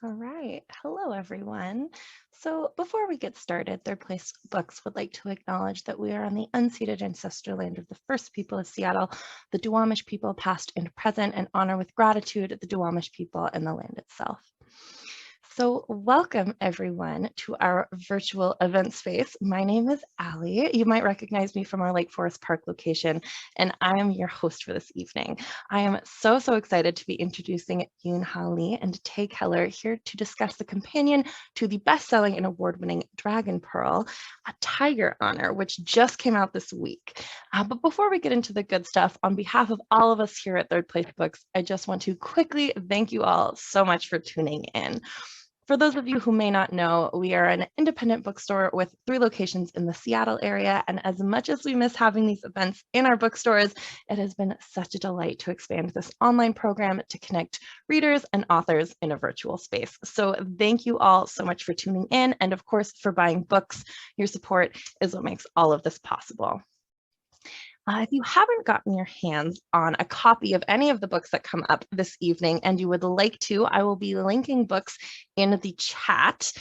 All right. Hello, everyone. So before we get started, Third Place Books would like to acknowledge that we are on the unceded ancestral land of the first people of Seattle, the Duwamish people, past and present, and honor with gratitude the Duwamish people and the land itself. So welcome everyone to our virtual event space. My name is Allie. You might recognize me from our Lake Forest Park location, and I am your host for this evening. I am so excited to be introducing Yoon Ha Lee and Tae Keller here to discuss the companion to the best-selling and award-winning Dragon Pearl, a Tiger Honor, which just came out this week. But before we get into the good stuff, on behalf of all of us here at Third Place Books, I just want to quickly thank you all so much for tuning in. For those of you who may not know, we are an independent bookstore with 3 locations in the Seattle area. And as much as we miss having these events in our bookstores, it has been such a delight to expand this online program to connect readers and authors in a virtual space. So thank you all so much for tuning in. And of course, for buying books. Your support is what makes all of this possible. If you haven't gotten your hands on a copy of any of the books that come up this evening and you would like to, I will be linking books in the chat.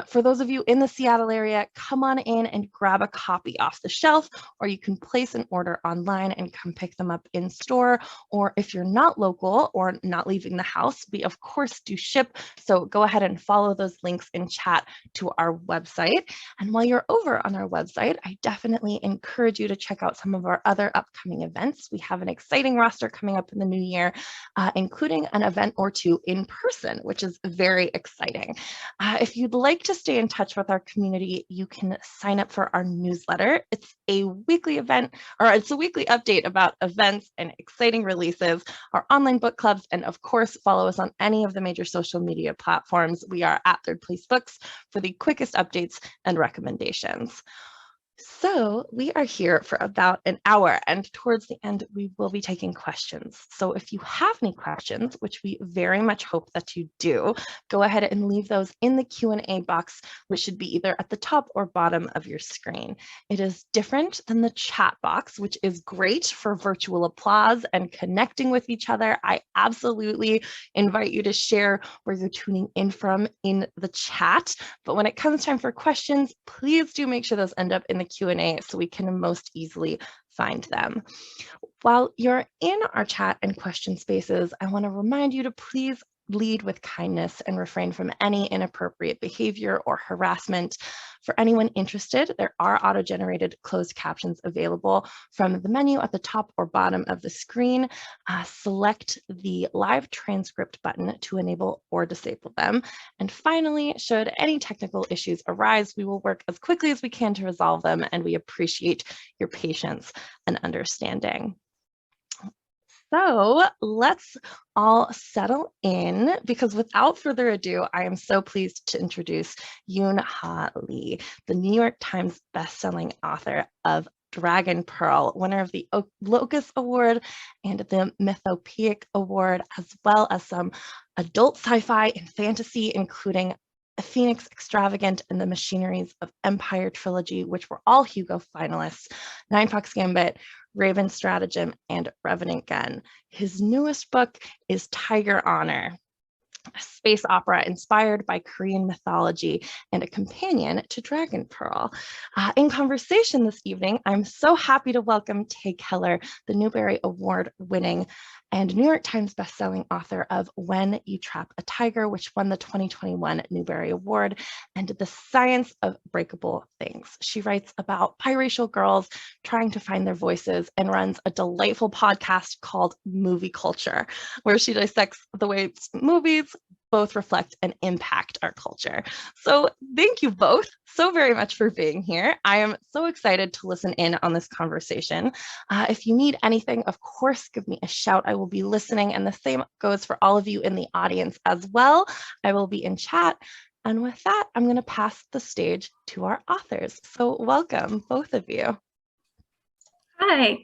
For those of you in the Seattle area, come on in and grab a copy off the shelf, or you can place an order online and come pick them up in store. Or if you're not local or not leaving the house, we of course do ship. So go ahead and follow those links in chat to our website. And while you're over on our website, I definitely encourage you to check out some of our other upcoming events. We have an exciting roster coming up in the new year, including an event or 2 in person, which is very exciting. If you'd like to stay in touch with our community, you can sign up for our newsletter. It's a weekly event, or it's a weekly update about events and exciting releases, our online book clubs, and of course, follow us on any of the major social media platforms. We are at Third Place Books for the quickest updates and recommendations. So we are here for about an hour, and towards the end, we will be taking questions. So if you have any questions, which we very much hope that you do, go ahead and leave those in the Q&A box, which should be either at the top or bottom of your screen. It is different than the chat box, which is great for virtual applause and connecting with each other. I absolutely invite you to share where you're tuning in from in the chat. But when it comes time for questions, please do make sure those end up in the Q&A so we can most easily find them. While you're in our chat and question spaces, I want to remind you to please lead with kindness and refrain from any inappropriate behavior or harassment. For anyone interested, there are auto-generated closed captions available from the menu at the top or bottom of the screen. Select the live transcript button to enable or disable them. And finally, should any technical issues arise, we will work as quickly as we can to resolve them, and we appreciate your patience and understanding. So let's all settle in, because without further ado, I am so pleased to introduce Yoon Ha Lee, the New York Times bestselling author of Dragon Pearl, winner of the Locus Award and the Mythopoeic Award, as well as some adult sci-fi and fantasy, including A Phoenix Extravagant and the Machineries of Empire trilogy, which were all Hugo finalists, Nine Fox Gambit, Raven Stratagem, and Revenant Gun. His newest book is Tiger Honor, a space opera inspired by Korean mythology and a companion to Dragon Pearl. In conversation this evening, I'm so happy to welcome Tae Keller, the Newbery Award-winning and New York Times bestselling author of When You Trap a Tiger, which won the 2021 Newbery Award, and The Science of Breakable Things. She writes about biracial girls trying to find their voices and runs a delightful podcast called Movie Culture, where she dissects the ways movies both reflect and impact our culture. So thank you both so very much for being here. I am so excited to listen in on this conversation. If you need anything, of course, give me a shout. I will be listening, and the same goes for all of you in the audience as well. I will be in chat. And with that, I'm going to pass the stage to our authors. So welcome, both of you. Hi.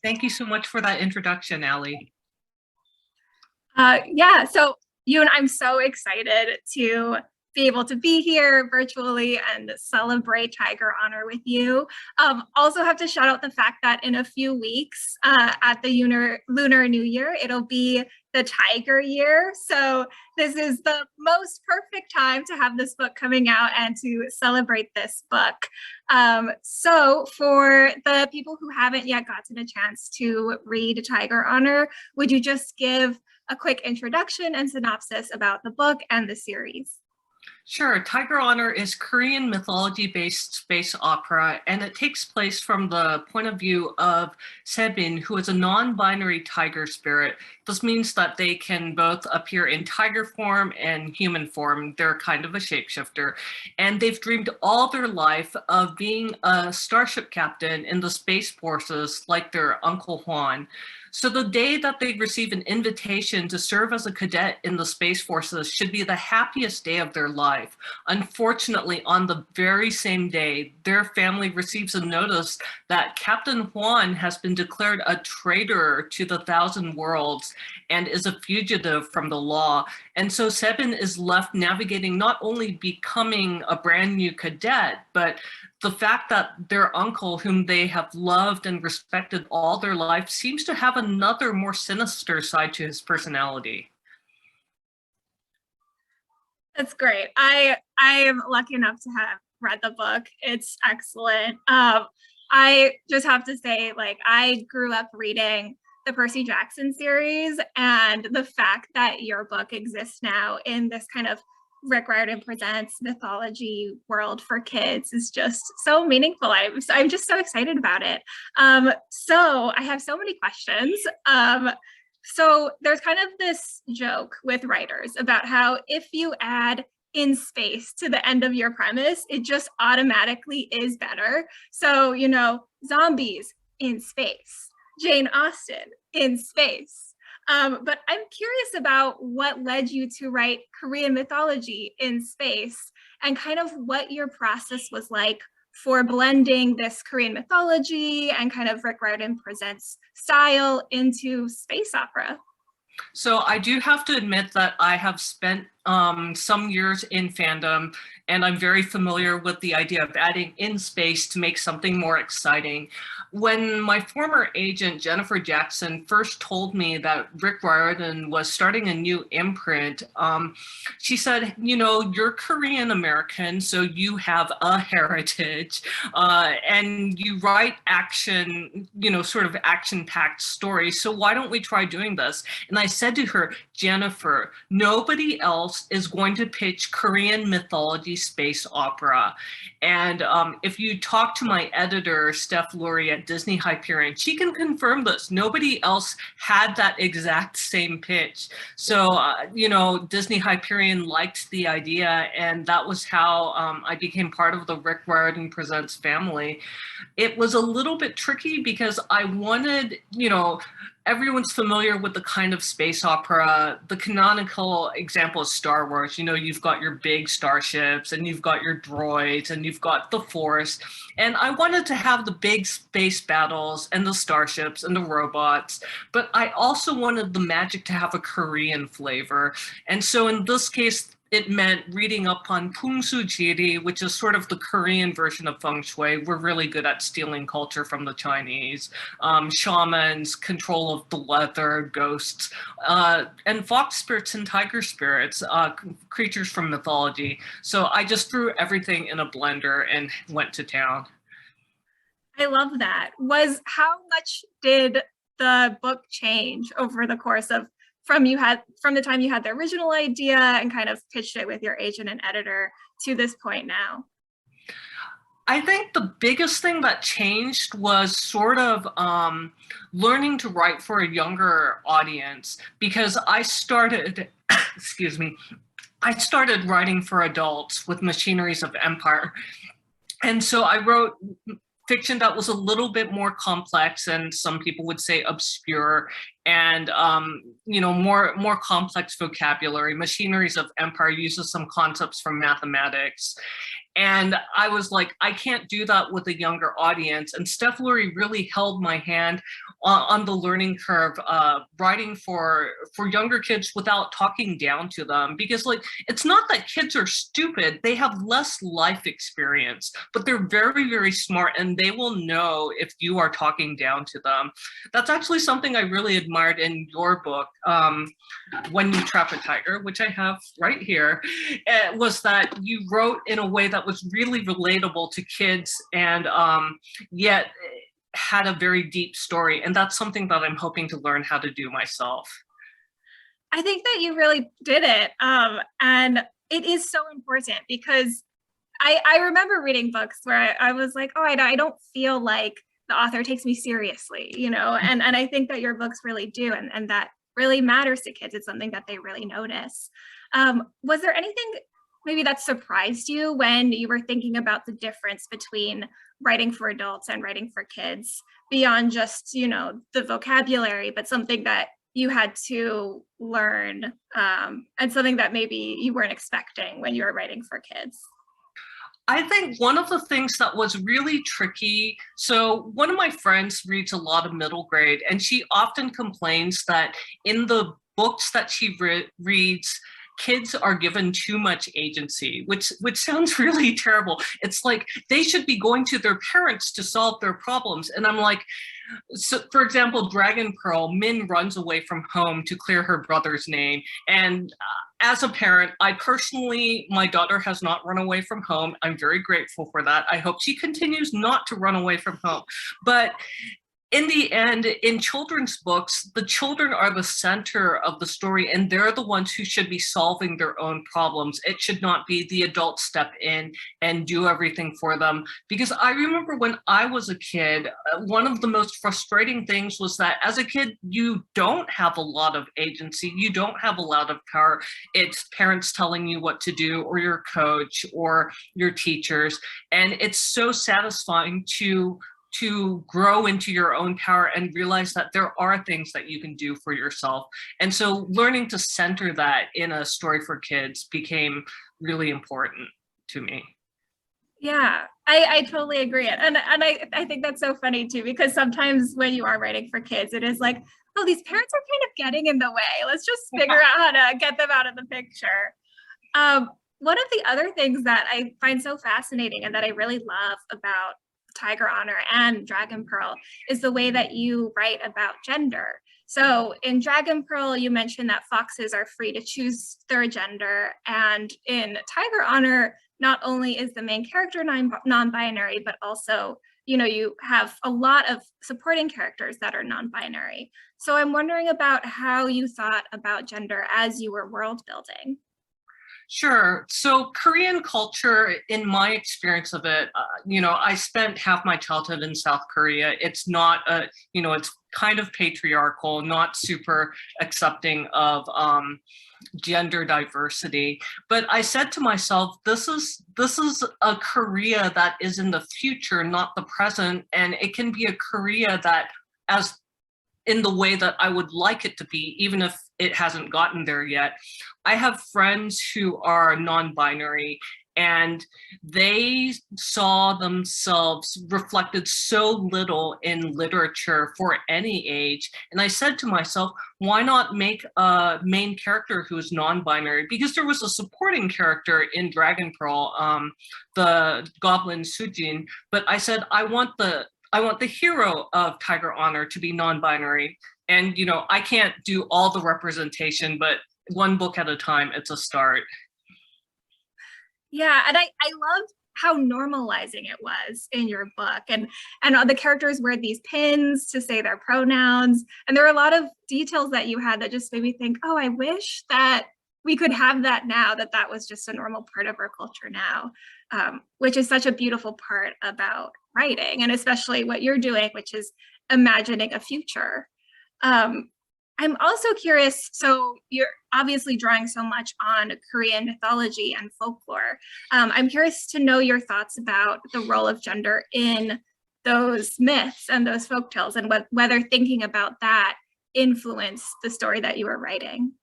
Thank you so much for that introduction, Allie. Yeah, so Yoon, I'm so excited to be able to be here virtually and celebrate Tiger Honor with you. Also have to shout out the fact that in a few weeks at the Lunar New Year, it'll be the Tiger year. So this is the most perfect time to have this book coming out and to celebrate this book. So for the people who haven't yet gotten a chance to read Tiger Honor, would you just give a quick introduction and synopsis about the book and the series? Sure. Tiger Honor is Korean mythology-based space opera, and it takes place from the point of view of Sebin, who is a non-binary tiger spirit. This means that they can both appear in tiger form and human form. They're kind of a shapeshifter, and they've dreamed all their life of being a starship captain in the space forces like their Uncle Hwan. So the day that they receive an invitation to serve as a cadet in the Space Forces should be the happiest day of their life. Unfortunately, on the very same day, their family receives a notice that Captain Hwan has been declared a traitor to the Thousand Worlds and is a fugitive from the law. And so Sebin is left navigating not only becoming a brand new cadet, but the fact that their uncle, whom they have loved and respected all their life, seems to have another more sinister side to his personality. That's great. I am lucky enough to have read the book. It's excellent. I just have to say, like, I grew up reading the Percy Jackson series, and the fact that your book exists now in this kind of Riordan presents mythology world for kids is just so meaningful. I'm just so excited about it. So I have so many questions. So there's kind of this joke with writers about how if you add in space to the end of your premise, it just automatically is better. So, you know, zombies in space, Jane Austen in space. But I'm curious about what led you to write Korean mythology in space and kind of what your process was like for blending this Korean mythology and kind of Riordan presents style into space opera. So I do have to admit that I have spent some years in fandom, and I'm very familiar with the idea of adding in space to make something more exciting. When my former agent, Jennifer Jackson, first told me that Rick Riordan was starting a new imprint, she said, you know, you're Korean American, so you have a heritage, and you write action, you know, sort of action-packed stories, so why don't we try doing this? And I said to her, Jennifer, nobody else is going to pitch Korean mythology space opera. And if you talk to my editor, Steph Lurie at Disney Hyperion, she can confirm this. Nobody else had that exact same pitch. So, you know, Disney Hyperion liked the idea, and that was how I became part of the Rick Riordan Presents family. It was a little bit tricky because I wanted, you know, everyone's familiar with the kind of space opera. The canonical example is Star Wars. You know, you've got your big starships and you've got your droids and you've got the Force. And I wanted to have the big space battles and the starships and the robots, but I also wanted the magic to have a Korean flavor. And so in this case, it meant reading up on Pungsu Jiri, which is sort of the Korean version of feng shui. We're really good at stealing culture from the Chinese. Shamans, control of the weather, ghosts, and fox spirits and tiger spirits, creatures from mythology. So I just threw everything in a blender and went to town. I love that. How much did the book change over the course of from the time you had the original idea and kind of pitched it with your agent and editor to this point now? I think the biggest thing that changed was sort of learning to write for a younger audience, because I started, excuse me, I started writing for adults with Machineries of Empire. And so I wrote fiction that was a little bit more complex, and some people would say obscure, and you know, more complex vocabulary. Machineries of Empire uses some concepts from mathematics. And I was like, I can't do that with a younger audience. And Steph Lurie really held my hand on the learning curve, writing for younger kids without talking down to them. Because like, it's not that kids are stupid, they have less life experience, but they're very, very smart, and they will know if you are talking down to them. That's actually something I really admired in your book, When You Trap a Tiger, which I have right here, was that you wrote in a way that was really relatable to kids, and yet had a very deep story. And that's something that I'm hoping to learn how to do myself. I think that you really did it. And it is so important, because I remember reading books where I was like, oh, I don't feel like the author takes me seriously, you know, and I think that your books really do, and that really matters to kids. It's something that they really notice. Was there anything maybe that surprised you when you were thinking about the difference between writing for adults and writing for kids, beyond just, you know, the vocabulary, but something that you had to learn, and something that maybe you weren't expecting when you were writing for kids? I think one of the things that was really tricky, so one of my friends reads a lot of middle grade, and she often complains that in the books that she reads, kids are given too much agency, which sounds really terrible. It's like they should be going to their parents to solve their problems. And I'm like, so for example, Dragon Pearl, Min runs away from home to clear her brother's name. And as a parent, my daughter has not run away from home. I'm very grateful for that. I hope she continues not to run away from home. But in the end, in children's books, the children are the center of the story, and they're the ones who should be solving their own problems. It should not be the adults step in and do everything for them. Because I remember when I was a kid, one of the most frustrating things was that as a kid, you don't have a lot of agency. You don't have a lot of power. It's parents telling you what to do, or your coach, or your teachers. And it's so satisfying to grow into your own power and realize that there are things that you can do for yourself. And so learning to center that in a story for kids became really important to me. Yeah, I totally agree. And I think that's so funny too, because sometimes when you are writing for kids, it is like, oh, these parents are kind of getting in the way. Let's just figure out how to get them out of the picture. One of the other things that I find so fascinating and that I really love about Tiger Honor and Dragon Pearl is the way that you write about gender. So in Dragon Pearl, you mentioned that foxes are free to choose their gender. And in Tiger Honor, not only is the main character non-binary, but also, you know, you have a lot of supporting characters that are non-binary. So I'm wondering about how you thought about gender as you were world building. Sure. So Korean culture, in my experience of it, you know, I spent half my childhood in South Korea. It's not you know, it's kind of patriarchal, not super accepting of gender diversity. But I said to myself, this is a Korea that is in the future, not the present. And it can be a Korea that, as in the way that I would like it to be, even if it hasn't gotten there yet. I have friends who are non-binary, and they saw themselves reflected so little in literature for any age. And I said to myself, why not make a main character who is non-binary? Because there was a supporting character in Dragon Pearl, the goblin Sujin, but I said, I want the hero of Tiger Honor to be non-binary. And, you know, I can't do all the representation, but one book at a time, it's a start. Yeah, and I loved how normalizing it was in your book. And the characters wear these pins to say their pronouns. And there are a lot of details that you had that just made me think, oh, I wish that we could have that now, that was just a normal part of our culture now, which is such a beautiful part about writing, and especially what you're doing, which is imagining a future. I'm also curious, so you're obviously drawing so much on Korean mythology and folklore. I'm curious to know your thoughts about the role of gender in those myths and those folktales, and whether thinking about that influenced the story that you were writing.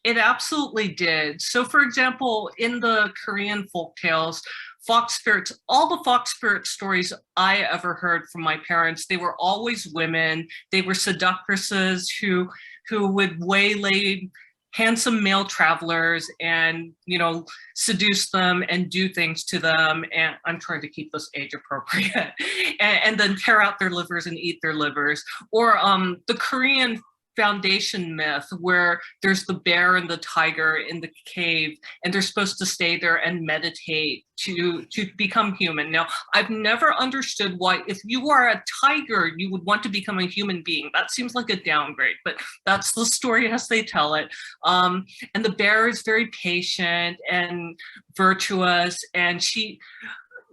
It absolutely did. So for example, in the Korean folk tales, fox spirits, all the fox spirit stories I ever heard from my parents, they were always women. They were seductresses who would waylay handsome male travelers and, you know, seduce them and do things to them. And I'm trying to keep this age appropriate and then tear out their livers and eat their livers. Or the Korean foundation myth where there's the bear and the tiger in the cave and they're supposed to stay there and meditate to become human. Now, I've never understood why if you are a tiger, you would want to become a human being. That seems like a downgrade, but that's the story as they tell it. And the bear is very patient and virtuous, and she,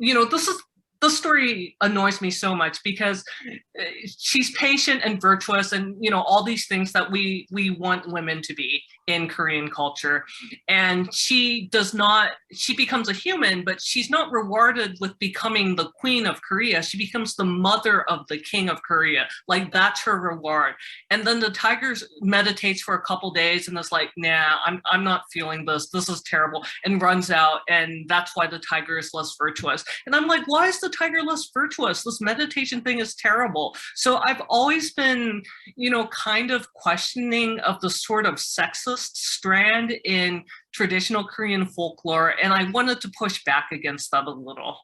you know, the story annoys me so much because she's patient and virtuous and, you know, all these things that we want women to be in Korean culture. And she becomes a human, but she's not rewarded with becoming the queen of Korea. She becomes the mother of the king of Korea. Like, that's her reward. And then the tiger meditates for a couple days and is like, nah, I'm not feeling this. This is terrible, and runs out. And that's why the tiger is less virtuous. And I'm like, why is the tiger less virtuous? This meditation thing is terrible. So I've always been, you know, kind of questioning of the sort of sexist strand in traditional Korean folklore, and I wanted to push back against that a little.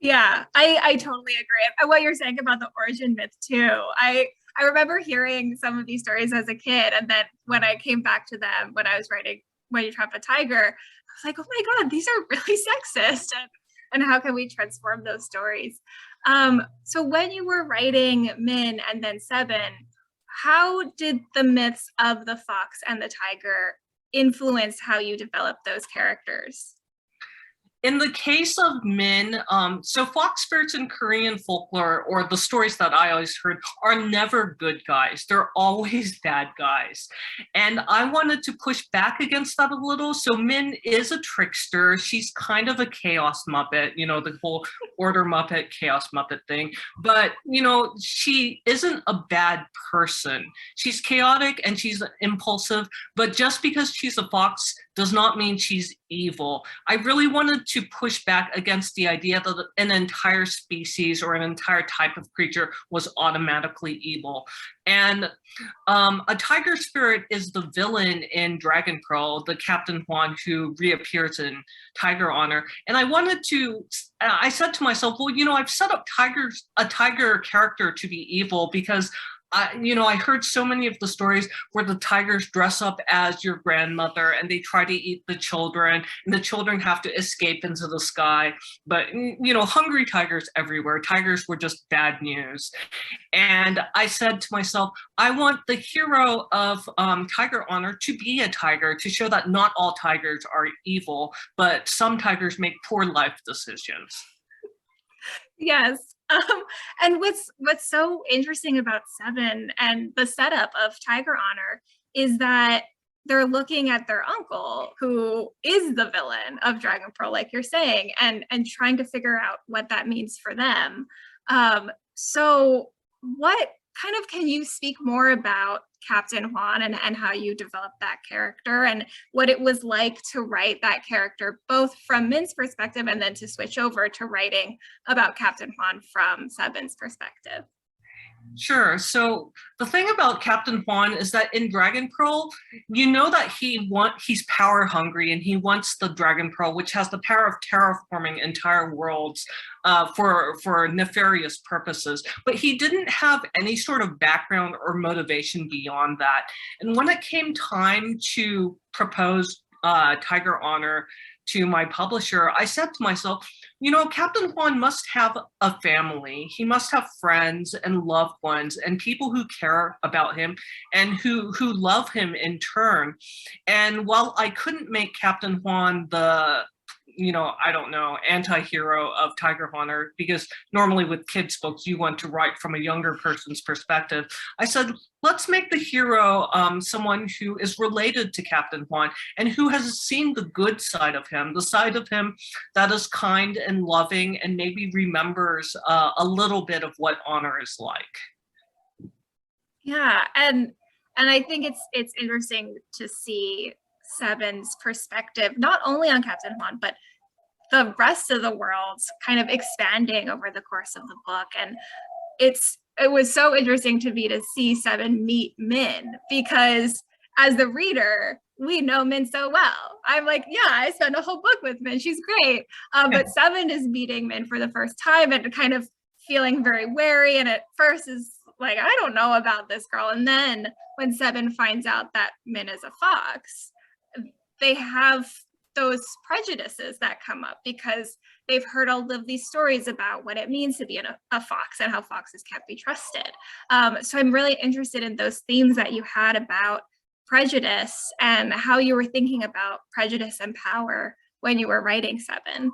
Yeah, I totally agree. And what you're saying about the origin myth too. I remember hearing some of these stories as a kid, and then when I came back to them when I was writing When You Trap a Tiger, I was like, oh my God, these are really sexist. And how can we transform those stories? So when you were writing Min and then Sebin, how did the myths of the fox and the tiger influence how you developed those characters? In the case of Min, so fox spirits in Korean folklore, or the stories that I always heard, are never good guys. They're always bad guys. And I wanted to push back against that a little. So Min is a trickster. She's kind of a chaos Muppet, you know, the whole order Muppet, chaos Muppet thing. But, you know, she isn't a bad person. She's chaotic and she's impulsive, but just because she's a fox does not mean she's evil. I really wanted to push back against the idea that an entire species or an entire type of creature was automatically evil. And a tiger spirit is the villain in Dragon Pearl, the Captain Hwan who reappears in Tiger Honor. And I said to myself, well, you know, I've set up a tiger character to be evil because I heard so many of the stories where the tigers dress up as your grandmother and they try to eat the children and the children have to escape into the sky. But, you know, hungry tigers everywhere. Tigers were just bad news. And I said to myself, I want the hero of Tiger Honor to be a tiger, to show that not all tigers are evil, but some tigers make poor life decisions. Yes. And what's so interesting about Sebin and the setup of Tiger Honor is that they're looking at their uncle, who is the villain of Dragon Pearl, like you're saying, and trying to figure out what that means for them. So what kind of, can you speak more about Captain Hwan and how you developed that character and what it was like to write that character, both from Min's perspective and then to switch over to writing about Captain Hwan from Sebin's perspective? Sure. So the thing about Captain Hwan is that in Dragon Pearl, you know that he's power hungry and he wants the Dragon Pearl, which has the power of terraforming entire worlds for nefarious purposes. But he didn't have any sort of background or motivation beyond that. And when it came time to propose Tiger Honor to my publisher, I said to myself, you know, Captain Hwan must have a family. He must have friends and loved ones and people who care about him and who love him in turn. And while I couldn't make Captain Hwan the, you know, I don't know, anti-hero of Tiger Honor, because normally with kids books, you want to write from a younger person's perspective. I said, let's make the hero someone who is related to Captain Hwan and who has seen the good side of him, the side of him that is kind and loving and maybe remembers a little bit of what honor is like. Yeah, and And I think it's interesting to see Sebin's perspective, not only on Captain Hwan, but the rest of the world kind of expanding over the course of the book. And it was so interesting to me to see Sebin meet Min, because as the reader, we know Min so well. I'm like, yeah, I spent a whole book with Min. She's great. But Sebin is meeting Min for the first time and kind of feeling very wary. And at first is like, I don't know about this girl. And then when Sebin finds out that Min is a fox, they have those prejudices that come up because they've heard all of these stories about what it means to be a fox and how foxes can't be trusted. So I'm really interested in those themes that you had about prejudice and how you were thinking about prejudice and power when you were writing Sebin.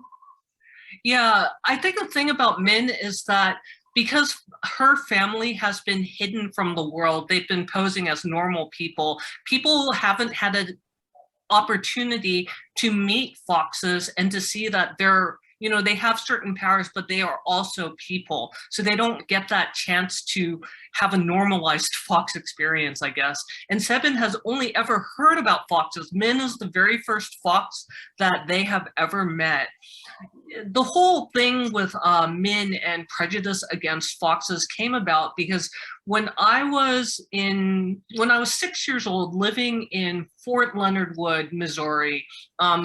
Yeah, I think the thing about Min is that because her family has been hidden from the world, they've been posing as normal people. People haven't had an opportunity to meet foxes and to see that they're, you know, they have certain powers, but they are also people. So they don't get that chance to have a normalized fox experience, I guess. And Sebin has only ever heard about foxes. Min is the very first fox that they have ever met. The whole thing with Min and prejudice against foxes came about because when I was 6 years old, living in Fort Leonard Wood, Missouri,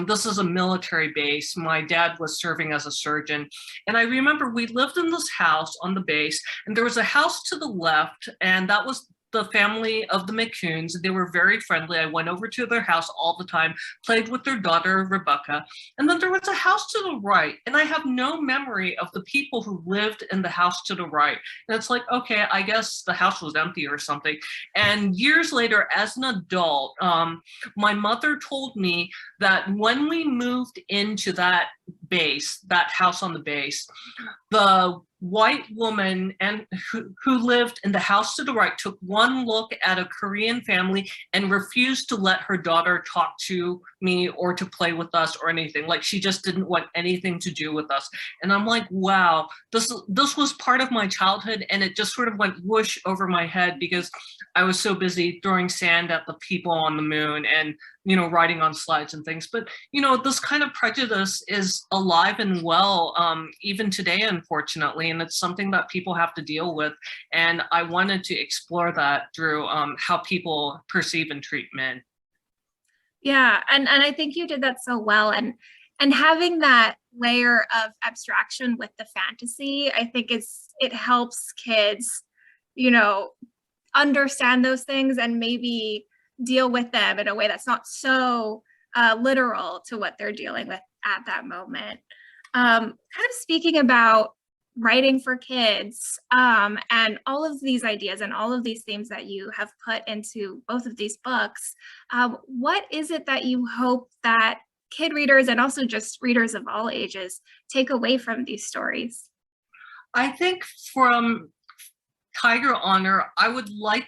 this is a military base. My dad was serving as a surgeon. And I remember we lived in this house on the base, and there was a house to the left, and that was the family of the McCoons. They were very friendly. I went over to their house all the time, played with their daughter, Rebecca. And then there was a house to the right, and I have no memory of the people who lived in the house to the right. And it's like, okay, I guess the house was empty or something. And years later, as an adult, my mother told me that when we moved into that base, that house on the base, the white woman and who lived in the house to the right took one look at a Korean family and refused to let her daughter talk to me or to play with us or anything. Like, she just didn't want anything to do with us. And I'm like, wow, this was part of my childhood, and it just sort of went whoosh over my head because I was so busy throwing sand at the people on the moon and, you know, riding on slides and things. But, you know, this kind of prejudice is alive and well, even today, unfortunately, and it's something that people have to deal with. And I wanted to explore that through how people perceive and treat men. Yeah, and I think you did that so well. And having that layer of abstraction with the fantasy, I think it helps kids, you know, understand those things and maybe deal with them in a way that's not so literal to what they're dealing with at that moment. Kind of speaking about writing for kids and all of these ideas and all of these themes that you have put into both of these books, what is it that you hope that kid readers and also just readers of all ages take away from these stories? I think from Tiger Honor, I would like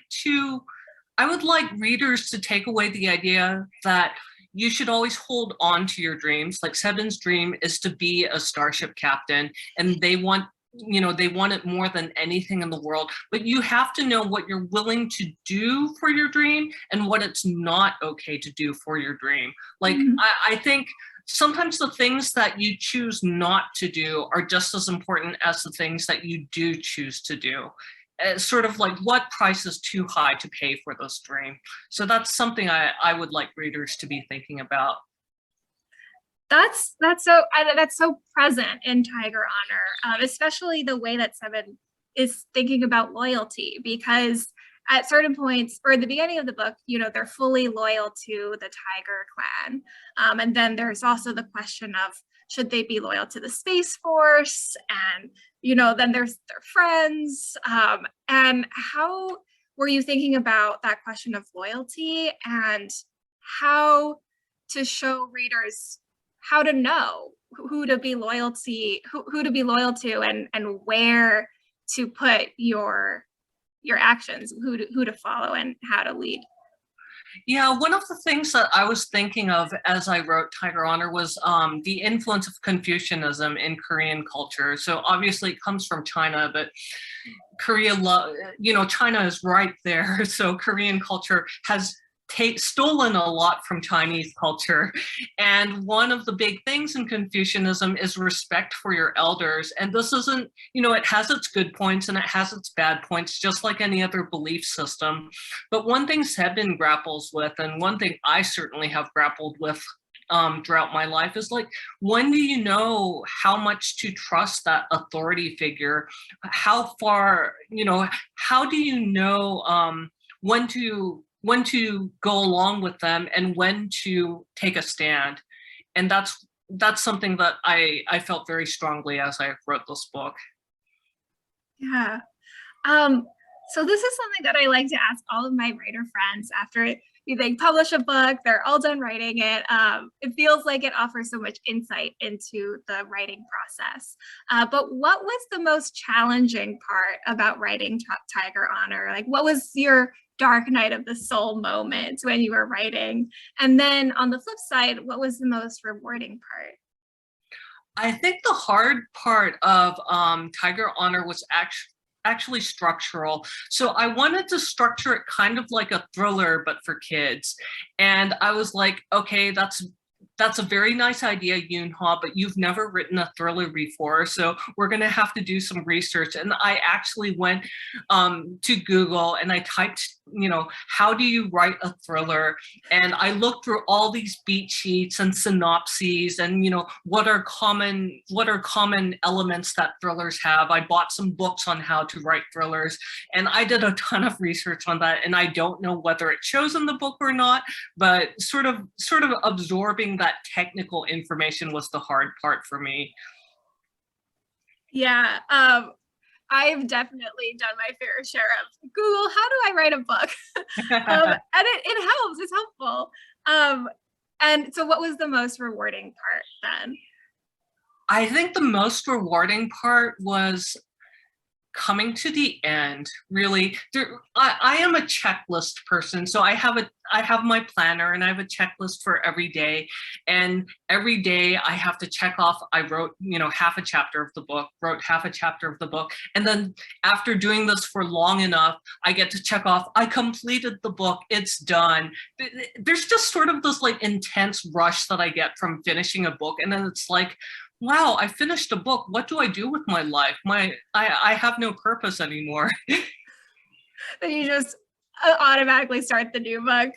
readers to take away the idea that you should always hold on to your dreams. Like, Sebin's dream is to be a starship captain, and they want it more than anything in the world. But you have to know what you're willing to do for your dream and what it's not okay to do for your dream. Like, I think sometimes the things that you choose not to do are just as important as the things that you do choose to do. Sort of like, what price is too high to pay for this dream? So that's something I would like readers to be thinking about. That's so present in Tiger Honor, especially the way that Sebin is thinking about loyalty, because at certain points, or at the beginning of the book, you know, they're fully loyal to the Tiger Clan. And then there's also the question of, should they be loyal to the Space Force? And, you know, then there's their friends. And how were you thinking about that question of loyalty and how to show readers how to know who to be loyal to and where to put your actions, who to follow and how to lead? Yeah, one of the things that I was thinking of as I wrote Tiger Honor was the influence of Confucianism in Korean culture. So obviously it comes from China, but Korea, China is right there. So Korean culture has stolen a lot from Chinese culture. And one of the big things in Confucianism is respect for your elders. And this isn't, it has its good points and it has its bad points, just like any other belief system. But one thing Sebin grapples with, and one thing I certainly have grappled with throughout my life is like, when do you know how much to trust that authority figure? How far, how do you know when to go along with them and when to take a stand? And that's something that I felt very strongly as I wrote this book. Yeah. So this is something that I like to ask all of my writer friends after they publish a book, they're all done writing it. It feels like it offers so much insight into the writing process. But what was the most challenging part about writing Tiger Honor? Like, what was your dark night of the soul moment when you were writing? And then on the flip side, what was the most rewarding part? I think the hard part of Tiger Honor was actually structural. So I wanted to structure it kind of like a thriller, but for kids. And I was like, okay, that's a very nice idea, Yoon Ha, but you've never written a thriller before, so we're going to have to do some research. And I actually went to Google and I typed, how do you write a thriller? And I looked through all these beat sheets and synopses and, what are common elements that thrillers have. I bought some books on how to write thrillers, and I did a ton of research on that. And I don't know whether it shows in the book or not, but sort of absorbing that technical information was the hard part for me. Yeah, I've definitely done my fair share of Google, how do I write a book? And it helps, it's helpful. And so what was the most rewarding part then? I think the most rewarding part was coming to the end. Really, I am a checklist person, so I have my planner and I have a checklist for every day, and every day I have to check off, I wrote half a chapter of the book, and then after doing this for long enough, I get to check off, I completed the book, it's done. There's just sort of this like intense rush that I get from finishing a book, and then it's like, wow, I finished a book. What do I do with my life? I have no purpose anymore. Then you just automatically start the new book.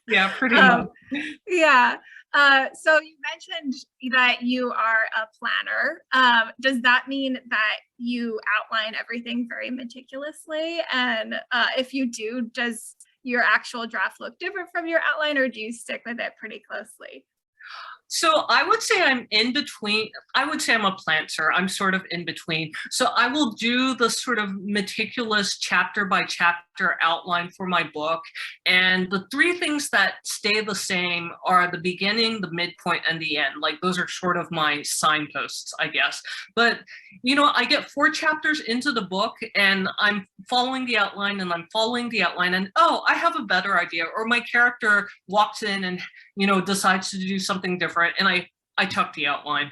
Yeah, pretty much. Yeah. So you mentioned that you are a planner. Does that mean that you outline everything very meticulously? And if you do, does your actual draft look different from your outline, or do you stick with it pretty closely? So I would say I'm in between. I would say I'm a planter. I'm sort of in between. So I will do the sort of meticulous chapter by chapter outline for my book. And the three things that stay the same are the beginning, the midpoint, and the end. Like those are sort of my signposts, I guess. But, I get 4 chapters into the book and I'm following the outline and oh, I have a better idea. Or my character walks in and, decides to do something different, and I tuck the outline.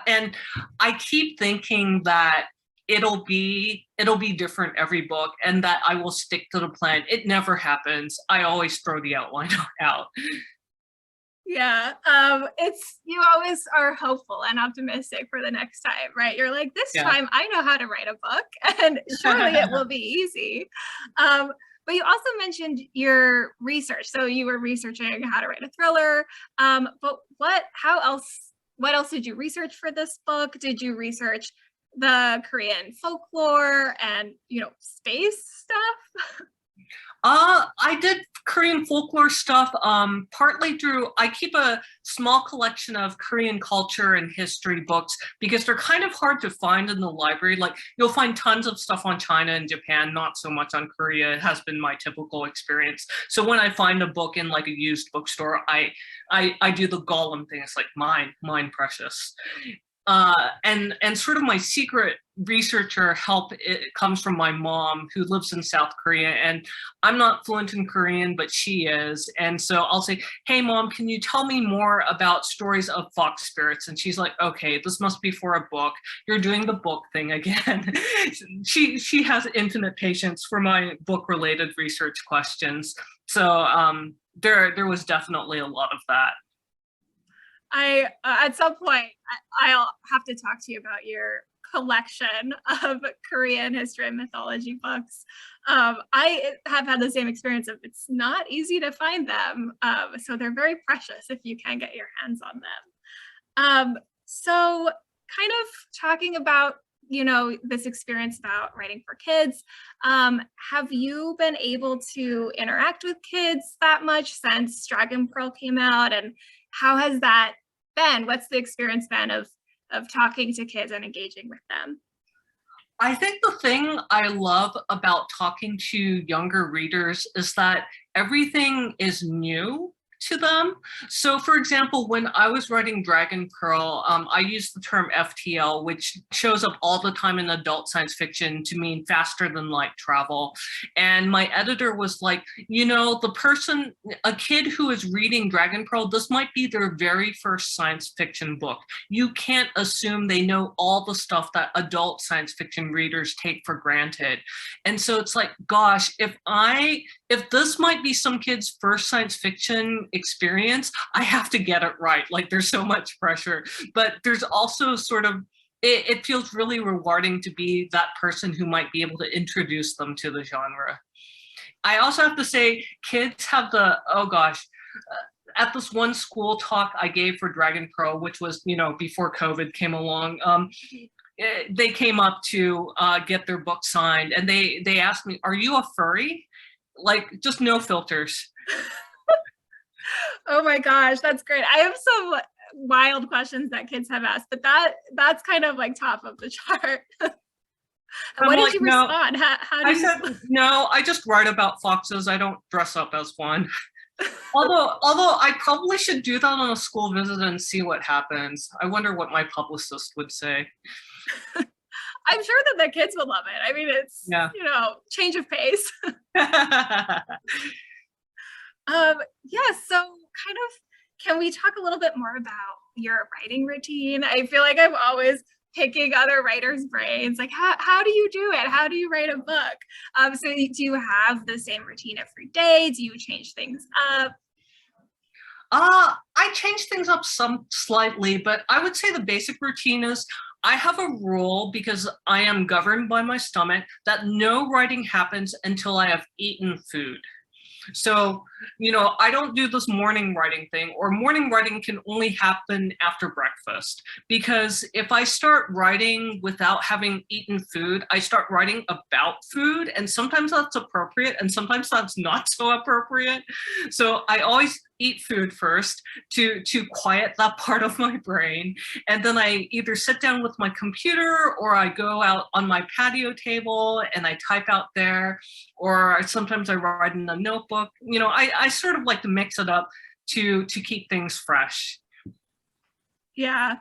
And I keep thinking that it'll be different every book, and that I will stick to the plan. It never happens. I always throw the outline out. Yeah, you always are hopeful and optimistic for the next time, right? You're like, this time I know how to write a book, and surely it will be easy. But you also mentioned your research. So you were researching how to write a thriller. But what else did you research for this book? Did you research the Korean folklore and, space stuff? I did Korean folklore stuff, partly I keep a small collection of Korean culture and history books because they're kind of hard to find in the library. Like you'll find tons of stuff on China and Japan, not so much on Korea. It has been my typical experience. So when I find a book in like a used bookstore, I do the Gollum thing. It's like mine precious. And sort of my secret researcher help, it comes from my mom, who lives in South Korea, and I'm not fluent in Korean, but she is. And so I'll say, hey mom, can you tell me more about stories of fox spirits? And she's like, okay, this must be for a book. You're doing the book thing again. She has infinite patience for my book related research questions. So there was definitely a lot of that. At some point, I'll have to talk to you about your collection of Korean history and mythology books. I have had the same experience of it's not easy to find them. So they're very precious if you can get your hands on them. So kind of talking about, you know, this experience about writing for kids, have you been able to interact with kids that much since Dragon Pearl came out? And how has that been? What's the experience been of talking to kids and engaging with them? I think the thing I love about talking to younger readers is that everything is new to them. So for example, when I was writing Dragon Pearl, I used the term FTL, which shows up all the time in adult science fiction to mean faster than light travel. And my editor was like, you know, a kid who is reading Dragon Pearl, this might be their very first science fiction book. You can't assume they know all the stuff that adult science fiction readers take for granted. And so it's like, gosh, if this might be some kid's first science fiction experience, I have to get it right. Like there's so much pressure, but there's also sort of, it feels really rewarding to be that person who might be able to introduce them to the genre. I also have to say, kids have at this one school talk I gave for Dragon Pearl, which was, you know, before COVID came along, they came up to get their book signed, and they asked me, are you a furry? Like, just no filters. Oh my gosh, that's great. I have some wild questions that kids have asked, but that's kind of like top of the chart. What did you respond? I said, no, I just write about foxes. I don't dress up as one. Although I probably should do that on a school visit and see what happens. I wonder what my publicist would say. I'm sure that the kids would love it. I mean, it's, you know, change of pace. Yeah, so kind of, can we talk a little bit more about your writing routine? I feel like I'm always picking other writers' brains. Like, how do you do it? How do you write a book? So do you have the same routine every day? Do you change things up? I change things up some slightly, but I would say the basic routine is I have a rule, because I am governed by my stomach, that no writing happens until I have eaten food. So, you know, I don't do this morning writing thing, or morning writing can only happen after breakfast, because if I start writing without having eaten food, I start writing about food, and sometimes that's appropriate and sometimes that's not so appropriate. So I always eat food first to quiet that part of my brain. And then I either sit down with my computer, or I go out on my patio table and I type out there, or sometimes I write in a notebook. You know, I sort of like to mix it up to keep things fresh. Yeah.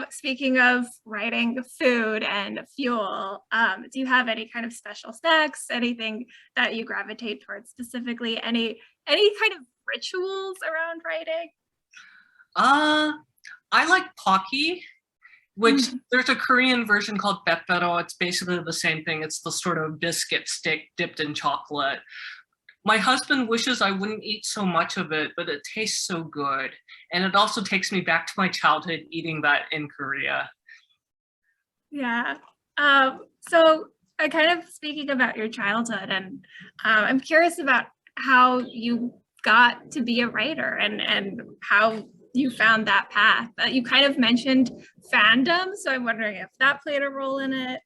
Speaking of writing food and fuel, do you have any kind of special snacks, anything that you gravitate towards specifically? Any kind of rituals around writing? I like pocky, which there's a Korean version called betbero. It's basically the same thing. It's the sort of biscuit stick dipped in chocolate. My husband wishes I wouldn't eat so much of it, but it tastes so good. And it also takes me back to my childhood eating that in Korea. Yeah. So kind of speaking about your childhood, and I'm curious about how you got to be a writer and how you found that path. You kind of mentioned fandom, so I'm wondering if that played a role in it.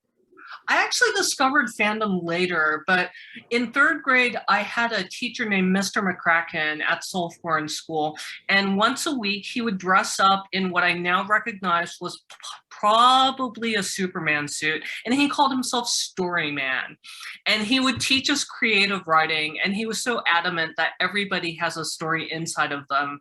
I actually discovered fandom later, but in third grade, I had a teacher named Mr. McCracken at Seoul Foreign School, and once a week he would dress up in what I now recognize was probably a Superman suit, and he called himself Story Man. And he would teach us creative writing, and he was so adamant that everybody has a story inside of them.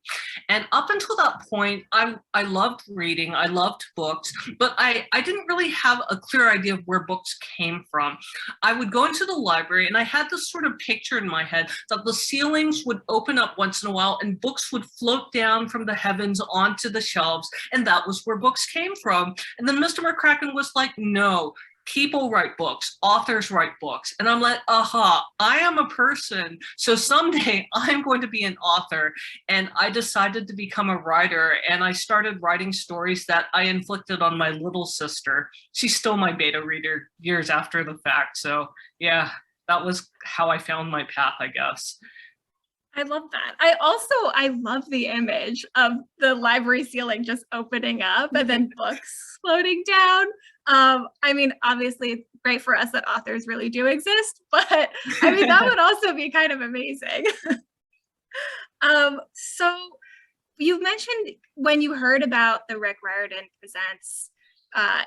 And up until that point, I loved reading, I loved books, but I didn't really have a clear idea of where books came from. I would go into the library, and I had this sort of picture in my head that the ceilings would open up once in a while, and books would float down from the heavens onto the shelves, and that was where books came from. And then Mr. McCracken was like, no, people write books, authors write books. And I'm like, aha, I am a person. So someday I'm going to be an author. And I decided to become a writer. And I started writing stories that I inflicted on my little sister. She's still my beta reader years after the fact. So yeah, that was how I found my path, I guess. I love that. I love the image of the library ceiling just opening up and then books floating down. I mean, obviously it's great for us that authors really do exist, but I mean, that would also be kind of amazing. So you mentioned when you heard about the Rick Riordan Presents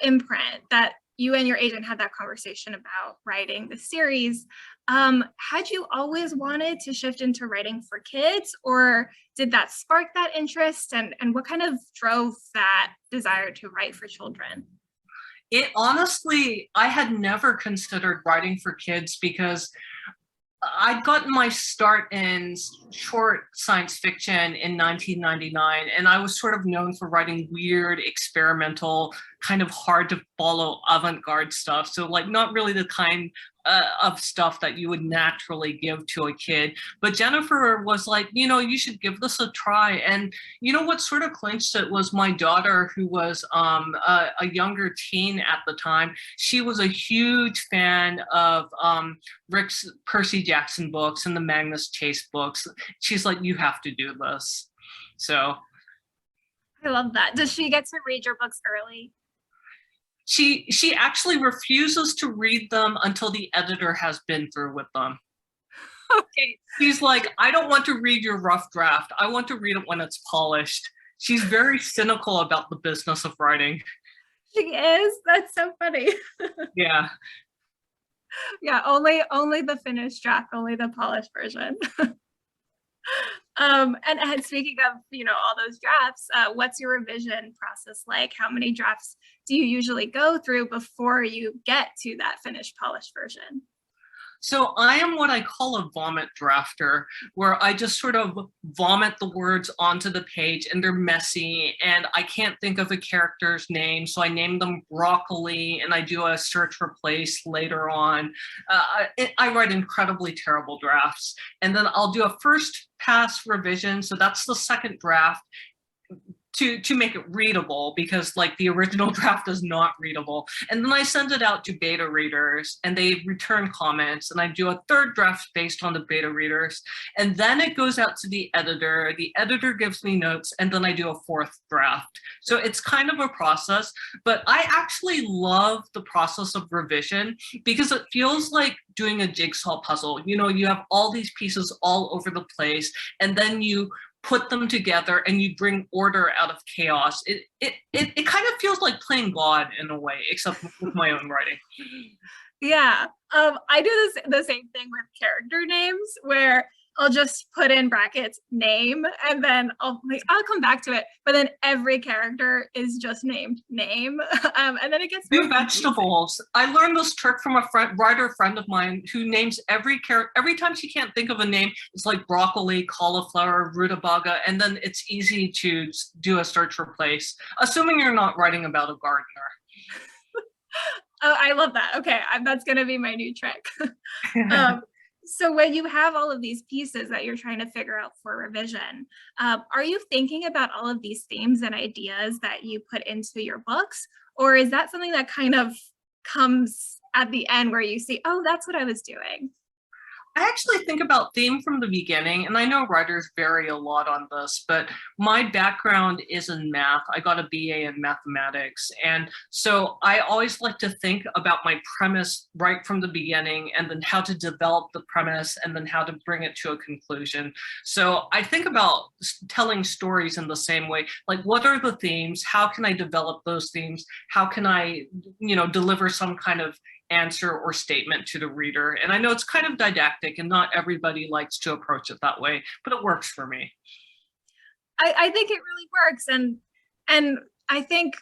imprint that you and your agent had that conversation about writing the series. Had you always wanted to shift into writing for kids, or did that spark that interest? And what kind of drove that desire to write for children? It honestly, I had never considered writing for kids because I'd gotten my start in short science fiction in 1999, and I was sort of known for writing weird, experimental, kind of hard to follow avant-garde stuff. So like not really the kind of stuff that you would naturally give to a kid. But Jennifer was like, you know, you should give this a try. And you know what sort of clinched it was my daughter, who was a younger teen at the time. She was a huge fan of Rick's Percy Jackson books and the Magnus Chase books. She's like, you have to do this. So I love that. Does she get to read your books early? She actually refuses to read them until the editor has been through with them. Okay. She's like, I don't want to read your rough draft. I want to read it when it's polished. She's very cynical about the business of writing. She is? That's so funny. Yeah. Yeah, only the finished draft, only the polished version. And speaking of, you know, all those drafts, what's your revision process like? How many drafts do you usually go through before you get to that finished polished version? So I am what I call a vomit drafter, where I just sort of vomit the words onto the page, and they're messy, and I can't think of a character's name, so I name them Broccoli, and I do a search replace later on. I write incredibly terrible drafts, and then I'll do a first pass revision, so that's the second draft, to make it readable, because like the original draft is not readable. And then I send it out to beta readers, and they return comments, and I do a third draft based on the beta readers. And then it goes out to the editor. The editor gives me notes, and then I do a fourth draft. So it's kind of a process, but I actually love the process of revision because it feels like doing a jigsaw puzzle. You know, you have all these pieces all over the place, and then you put them together and you bring order out of chaos. It kind of feels like playing God in a way, except with my own writing. Yeah, I do the same thing with character names, where I'll just put in brackets name, and then I'll come back to it, but then every character is just named name, and then it gets New vegetables. I learned this trick from a writer friend of mine who names every character. Every time she can't think of a name, it's like broccoli, cauliflower, rutabaga, and then it's easy to do a search replace, assuming you're not writing about a gardener. Oh, I love that. Okay, that's gonna be my new trick. So when you have all of these pieces that you're trying to figure out for revision, are you thinking about all of these themes and ideas that you put into your books? Or is that something that kind of comes at the end where you see, oh, that's what I was doing? I actually think about theme from the beginning, and I know writers vary a lot on this, but my background is in math. I got a BA in mathematics. And so I always like to think about my premise right from the beginning, and then how to develop the premise, and then how to bring it to a conclusion. So I think about telling stories in the same way. Like, what are the themes? How can I develop those themes? How can I, deliver some kind of answer or statement to the reader? And I know it's kind of didactic and not everybody likes to approach it that way, but it works for me. I think it really works. And I think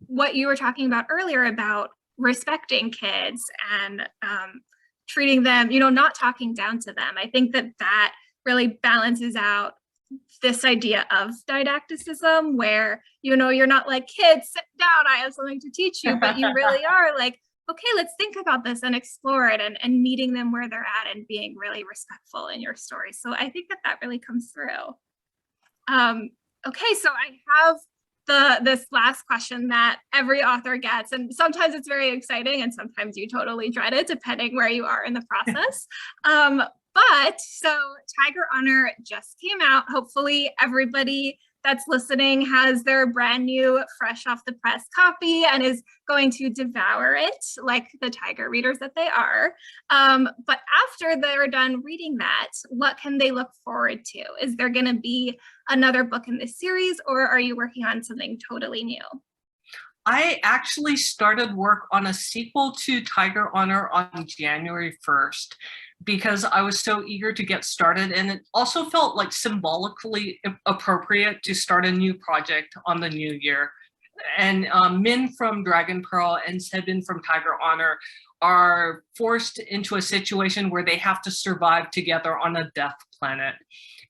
what you were talking about earlier about respecting kids and treating them, not talking down to them, I think that really balances out this idea of didacticism where, you're not like, kids, sit down, I have something to teach you, but you really are like, okay, let's think about this and explore it, and meeting them where they're at and being really respectful in your story. So I think that really comes through. Okay, so I have this last question that every author gets, and sometimes it's very exciting and sometimes you totally dread it depending where you are in the process. But so Tiger Honor just came out. Hopefully everybody that's listening has their brand new, fresh off the press copy and is going to devour it like the Tiger readers that they are. But after they're done reading that, what can they look forward to? Is there going to be another book in this series, or are you working on something totally new? I actually started work on a sequel to Tiger Honor on January 1st. Because I was so eager to get started, and it also felt like symbolically appropriate to start a new project on the new year. And Min from Dragon Pearl and Sebin from Tiger Honor are forced into a situation where they have to survive together on a death planet.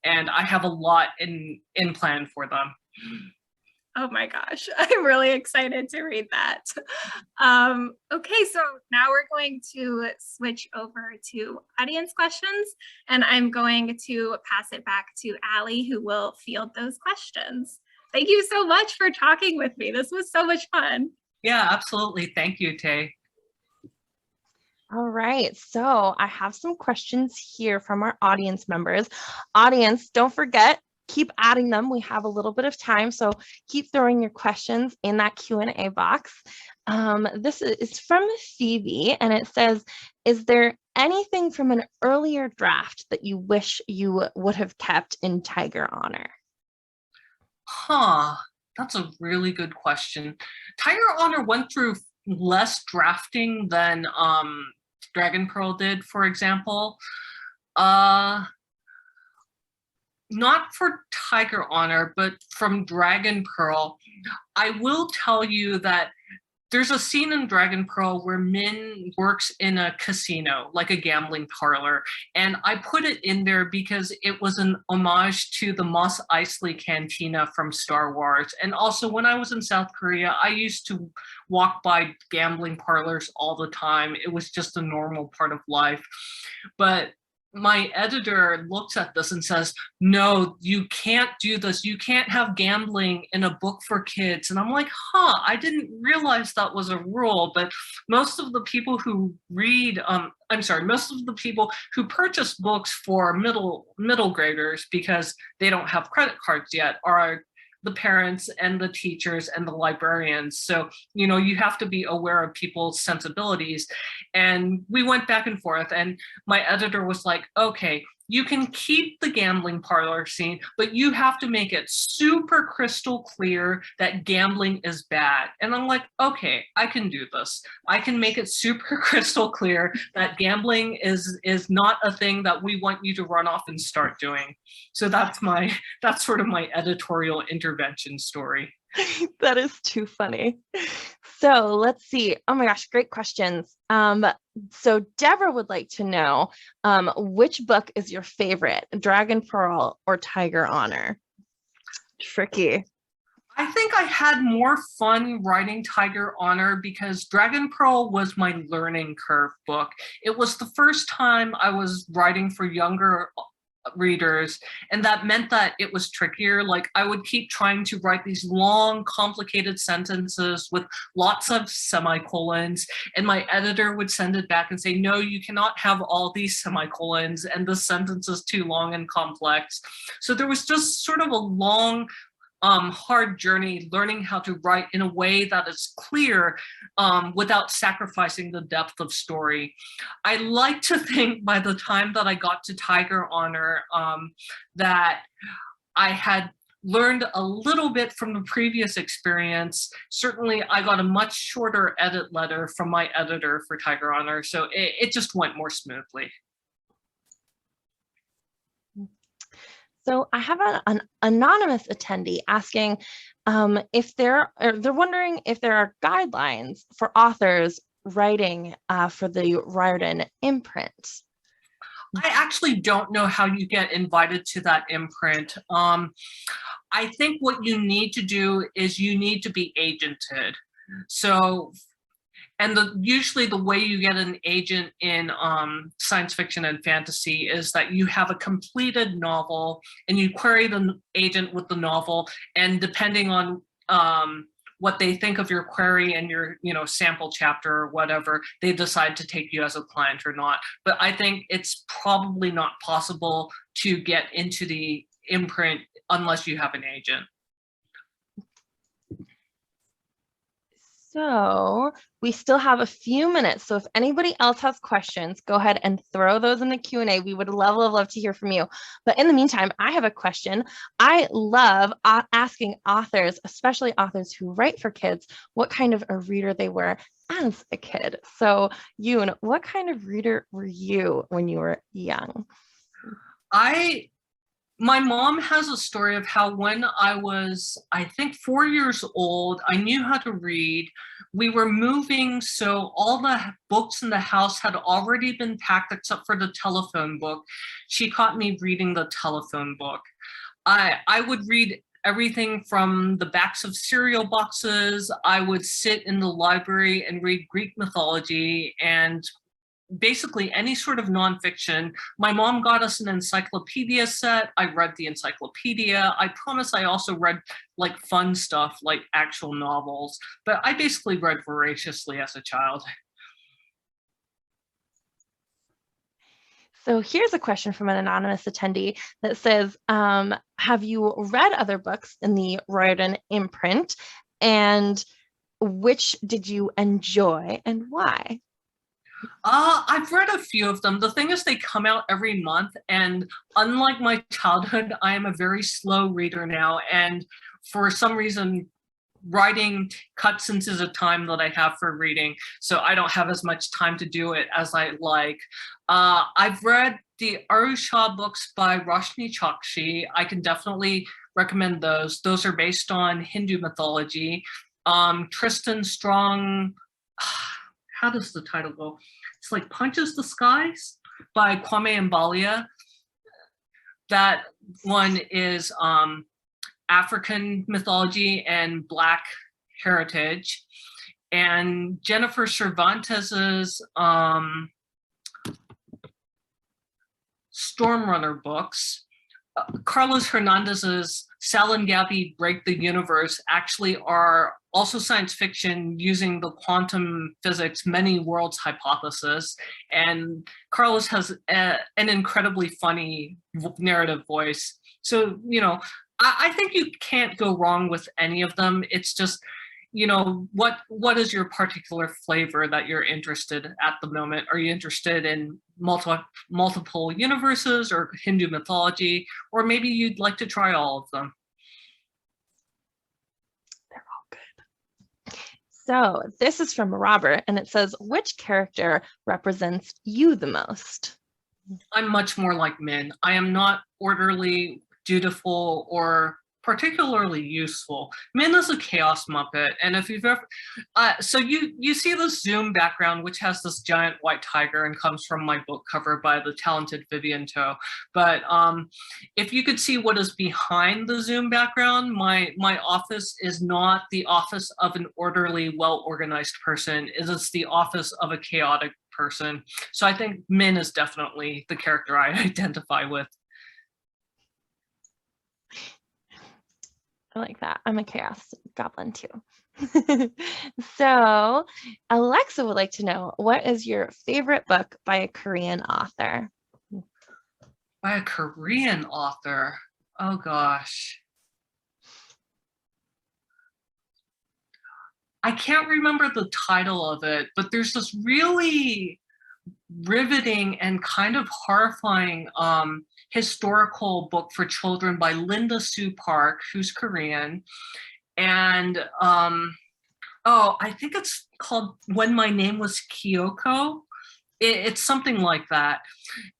And I have a lot in plan for them. Oh my gosh, I'm really excited to read that. Okay, so now we're going to switch over to audience questions, and I'm going to pass it back to Allie, who will field those questions. Thank you so much for talking with me. This was so much fun. Yeah, absolutely. Thank you, Tae. All right, so I have some questions here from our audience members. Audience, don't forget, keep adding them. We have a little bit of time, so keep throwing your questions in that Q&A box. This is from Phoebe, and it says, is there anything from an earlier draft that you wish you would have kept in Tiger Honor? That's a really good question. Tiger Honor went through less drafting than Dragon Pearl did, for example. Not for Tiger Honor, but from Dragon Pearl, I will tell you that there's a scene in Dragon Pearl where Min works in a casino, like a gambling parlor. And I put it in there because it was an homage to the Mos Eisley Cantina from Star Wars. And also when I was in South Korea, I used to walk by gambling parlors all the time. It was just a normal part of life. But my editor looks at this and says, no, you can't do this. You can't have gambling in a book for kids. And I'm like, I didn't realize that was a rule. But most of the people who read, most of the people who purchase books for middle graders because they don't have credit cards yet are the parents and the teachers and the librarians. So, you have to be aware of people's sensibilities. And we went back and forth, and my editor was like, okay, you can keep the gambling parlor scene, but you have to make it super crystal clear that gambling is bad. And I'm like, okay, I can do this. I can make it super crystal clear that gambling is not a thing that we want you to run off and start doing. So that's sort of my editorial intervention story. That is too funny. So let's see. Oh my gosh, great questions. So Deborah would like to know, which book is your favorite, Dragon Pearl or Tiger Honor? Tricky. I think I had more fun writing Tiger Honor because Dragon Pearl was my learning curve book. It was the first time I was writing for younger readers, and that meant that it was trickier. Like I would keep trying to write these long, complicated sentences with lots of semicolons, and my editor would send it back and say, no, you cannot have all these semicolons, and this sentence is too long and complex. So there was just sort of a long, hard journey learning how to write in a way that is clear without sacrificing the depth of story. I like to think by the time that I got to Tiger Honor that I had learned a little bit from the previous experience. Certainly I got a much shorter edit letter from my editor for Tiger Honor, so it just went more smoothly. So I have an anonymous attendee asking if they're wondering if there are guidelines for authors writing for the Riordan imprint. I actually don't know how you get invited to that imprint. I think what you need to do is you need to be agented. So, and usually the way you get an agent in science fiction and fantasy is that you have a completed novel and you query the agent with the novel, and depending on what they think of your query and your sample chapter or whatever, they decide to take you as a client or not. But I think it's probably not possible to get into the imprint unless you have an agent. So we still have a few minutes. So if anybody else has questions, go ahead and throw those in the Q&A. We would love to hear from you. But in the meantime, I have a question. I love asking authors, especially authors who write for kids, what kind of a reader they were as a kid. So Yoon, what kind of reader were you when you were young? My mom has a story of how when I was, I think, 4 years old, I knew how to read. We were moving, so all the books in the house had already been packed except for the telephone book. She caught me reading the telephone book. I would read everything from the backs of cereal boxes. I would sit in the library and read Greek mythology and basically any sort of nonfiction. My mom got us an encyclopedia set. I read the encyclopedia. I promise I also read like fun stuff, like actual novels, but I basically read voraciously as a child. So here's a question from an anonymous attendee that says, have you read other books in the Riordan imprint, and which did you enjoy and why? I've read a few of them. The thing is, they come out every month, and unlike my childhood, I am a very slow reader now, and for some reason, writing cuts into the time that I have for reading, so I don't have as much time to do it as I like. I've read the Arusha books by Roshni Chokshi. I can definitely recommend those. Those are based on Hindu mythology. Tristan Strong, how does the title go? It's like Punches the Skies by Kwame Mbalia. That one is African mythology and Black heritage. And Jennifer Cervantes's Stormrunner books. Carlos Hernandez's Sal and Gabby Break the Universe actually are also science fiction using the quantum physics many worlds hypothesis. And Carlos has an incredibly funny narrative voice. So, I think you can't go wrong with any of them. It's just, what is your particular flavor that you're interested at the moment? Are you interested in multiple universes or Hindu mythology, or maybe you'd like to try all of them? They're all good. So this is from Robert, and it says, which character represents you the most? I'm much more like Min. I am not orderly, dutiful, or particularly useful. Min is a chaos muppet, and if you've ever, so you see the Zoom background, which has this giant white tiger and comes from my book cover by the talented Vivian Toe. But if you could see what is behind the Zoom background, my office is not the office of an orderly, well-organized person. It is the office of a chaotic person. So I think Min is definitely the character I identify with. I like that. I'm a chaos goblin too. So Alexa would like to know, what is your favorite book by a Korean author? By a Korean author. Oh gosh. I can't remember the title of it, but there's this really riveting and kind of horrifying historical book for children by Linda Sue Park, who's Korean. And oh, I think it's called When My Name Was Kyoko. It's something like that.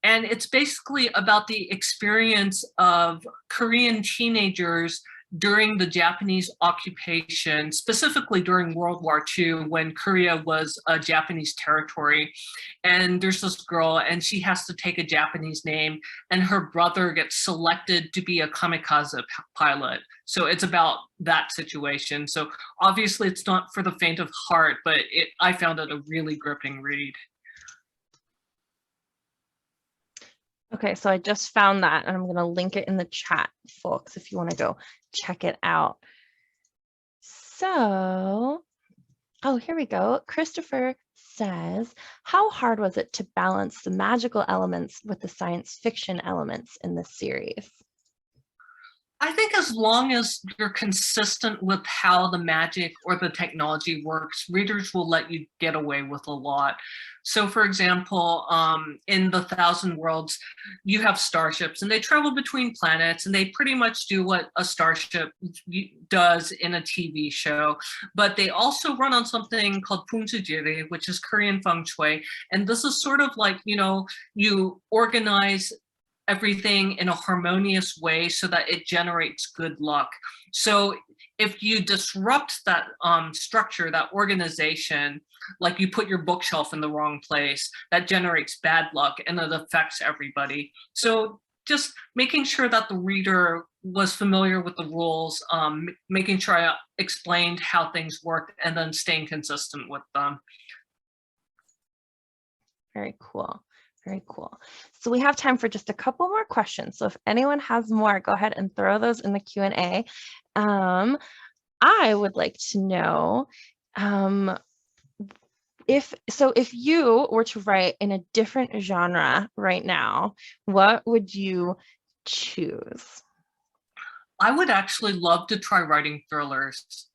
And it's basically about the experience of Korean teenagers during the Japanese occupation, specifically during World War II, when Korea was a Japanese territory. And there's this girl, and she has to take a Japanese name, and her brother gets selected to be a kamikaze pilot. So it's about that situation. So obviously it's not for the faint of heart, but I found it a really gripping read. Okay, so I just found that, and I'm going to link it in the chat, folks, if you want to go check it out. So, oh, here we go. Christopher says, how hard was it to balance the magical elements with the science fiction elements in this series? I think as long as you're consistent with how the magic or the technology works, readers will let you get away with a lot. So for example, in the Thousand Worlds, you have starships and they travel between planets and they pretty much do what a starship does in a TV show. But they also run on something called Punjiri, which is Korean feng shui. And this is sort of like, you organize everything in a harmonious way so that it generates good luck. So if you disrupt that structure, that organization, like you put your bookshelf in the wrong place, that generates bad luck and it affects everybody. So just making sure that the reader was familiar with the rules, making sure I explained how things worked, and then staying consistent with them. Very cool. Very cool. So we have time for just a couple more questions. So if anyone has more, go ahead and throw those in the Q&A. I would like to know if you were to write in a different genre right now, what would you choose? I would actually love to try writing thrillers.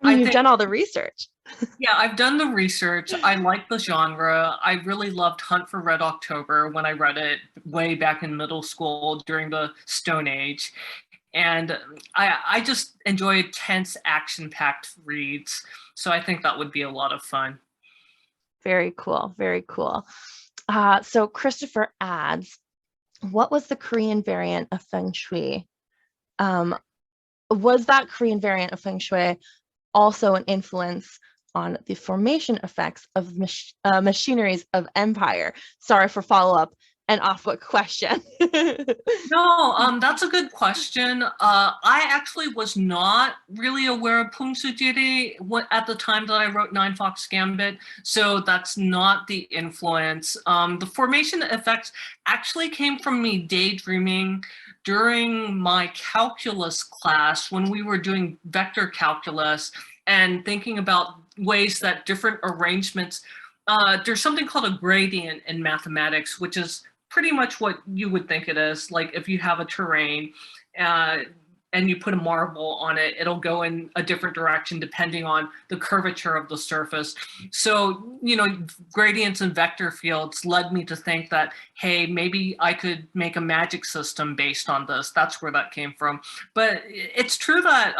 I mean, you've done all the research. Yeah, I've done the research. I like the genre. I really loved Hunt for Red October when I read it way back in middle school during the Stone Age. And I just enjoy tense, action-packed reads. So I think that would be a lot of fun. Very cool. Very cool. So Christopher adds, what was the Korean variant of Feng Shui? Was that Korean variant of Feng Shui also an influence on the formation effects of machineries of empire? Sorry for follow-up and off-book question. No, that's a good question. I actually was not really aware of Pungsujiri at the time that I wrote Nine Fox Gambit, so that's not the influence. The formation effects actually came from me daydreaming during my calculus class when we were doing vector calculus and thinking about ways that different arrangements, there's something called a gradient in mathematics, which is pretty much what you would think it is. Like if you have a terrain and you put a marble on it, it'll go in a different direction depending on the curvature of the surface. So, gradients and vector fields led me to think that, hey, maybe I could make a magic system based on this. That's where that came from. But it's true that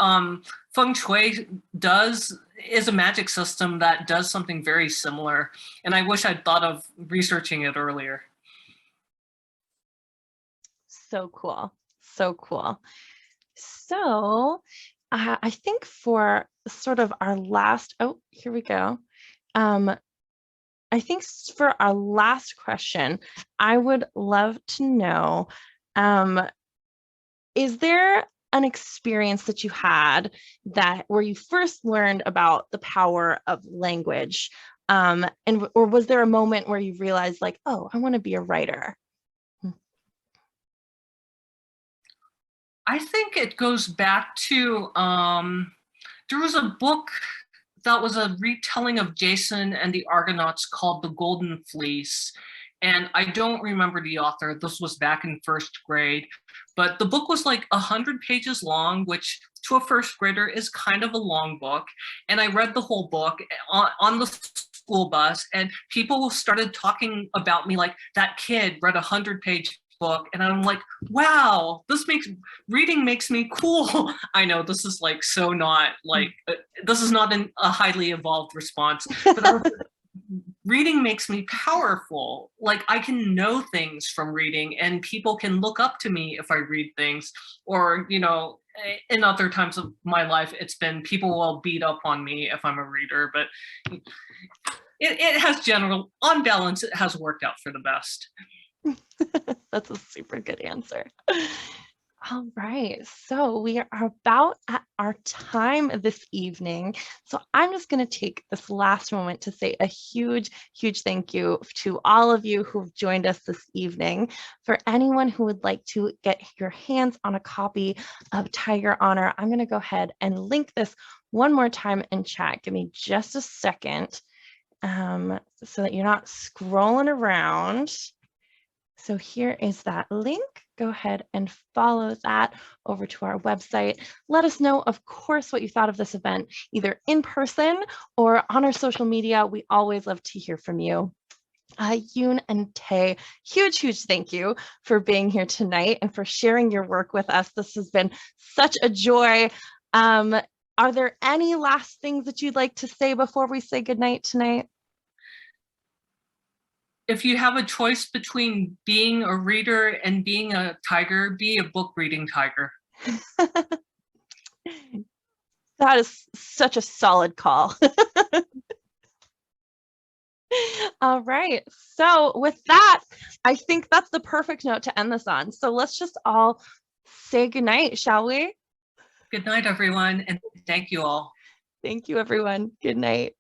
Feng Shui is a magic system that does something very similar. And I wish I'd thought of researching it earlier. So cool. So cool. So I think for sort of our last, here we go. I think for our last question, I would love to know, is there an experience that you had where you first learned about the power of language? Or was there a moment where you realized like, oh, I want to be a writer? I think it goes back to, there was a book that was a retelling of Jason and the Argonauts called The Golden Fleece. And I don't remember the author. This was back in first grade. But the book was like 100 pages long, which to a first grader is kind of a long book. And I read the whole book on the school bus, and people started talking about me like, that kid read a 100-page book. And I'm like, wow, reading makes me cool. I know this is like so not like, this is not a highly evolved response, but reading makes me powerful. Like, I can know things from reading, and people can look up to me if I read things. Or, you know, in other times of my life, it's been people will beat up on me if I'm a reader, but it has on balance, it has worked out for the best. That's a super good answer. All right, so we are about at our time this evening. So I'm just going to take this last moment to say a huge, huge thank you to all of you who've joined us this evening. For anyone who would like to get your hands on a copy of Tiger Honor, I'm going to go ahead and link this one more time in chat. Give me just a second so that you're not scrolling around. So here is that link. Go ahead and follow that over to our website. Let us know, of course, what you thought of this event, either in person or on our social media. We always love to hear from you. Yoon and Tae, huge, huge thank you for being here tonight and for sharing your work with us. This has been such a joy. Are there any last things that you'd like to say before we say goodnight tonight? If you have a choice between being a reader and being a tiger, be a book reading tiger. That is such a solid call. All right. So with that, I think that's the perfect note to end this on. So let's just all say goodnight, shall we? Good night, everyone, and thank you all. Thank you, everyone. Good night.